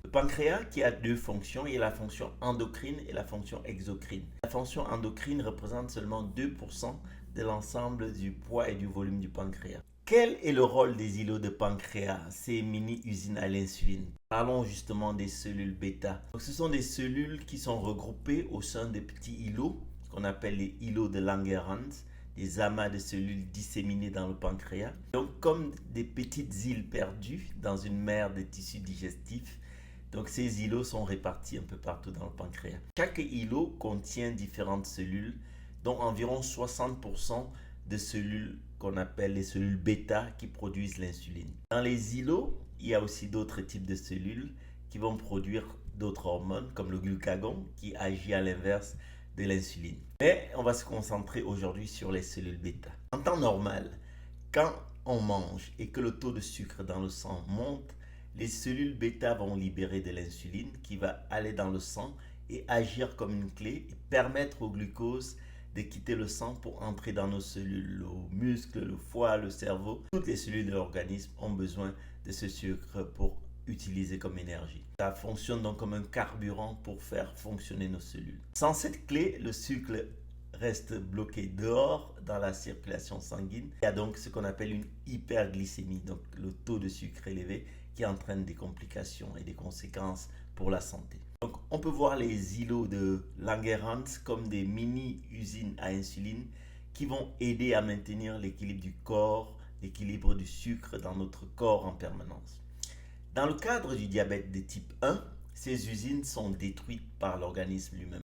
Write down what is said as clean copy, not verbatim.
Le pancréas qui a deux fonctions, il y a la fonction endocrine et la fonction exocrine. La fonction endocrine représente seulement 2% de l'ensemble du poids et du volume du pancréas. Quel est le rôle des îlots de pancréas, ces mini-usines à l'insuline? Parlons justement des cellules bêta. Donc, ce sont des cellules qui sont regroupées au sein de petits îlots, qu'on appelle les îlots de Langerhans, des amas de cellules disséminées dans le pancréas. Donc, comme des petites îles perdues dans une mer de tissus digestifs. Donc, ces îlots sont répartis un peu partout dans le pancréas. Chaque îlot contient différentes cellules, dont environ 60% de cellules qu'on appelle les cellules bêta qui produisent l'insuline. Dans les îlots, il y a aussi d'autres types de cellules qui vont produire d'autres hormones, comme le glucagon, qui agit à l'inverse de l'insuline. Mais on va se concentrer aujourd'hui sur les cellules bêta. En temps normal, quand on mange et que le taux de sucre dans le sang monte, les cellules bêta vont libérer de l'insuline qui va aller dans le sang et agir comme une clé et permettre au glucose de quitter le sang pour entrer dans nos cellules, le muscle, le foie, le cerveau. Toutes les cellules de l'organisme ont besoin de ce sucre pour utiliser comme énergie. Ça fonctionne donc comme un carburant pour faire fonctionner nos cellules. Sans cette clé, le sucre reste bloqué dehors dans la circulation sanguine. Il y a donc ce qu'on appelle une hyperglycémie, donc le taux de sucre élevé qui entraîne des complications et des conséquences pour la santé. Donc on peut voir les îlots de Langerhans comme des mini-usines à insuline qui vont aider à maintenir l'équilibre du corps, l'équilibre du sucre dans notre corps en permanence. Dans le cadre du diabète de type 1, ces usines sont détruites par l'organisme lui-même.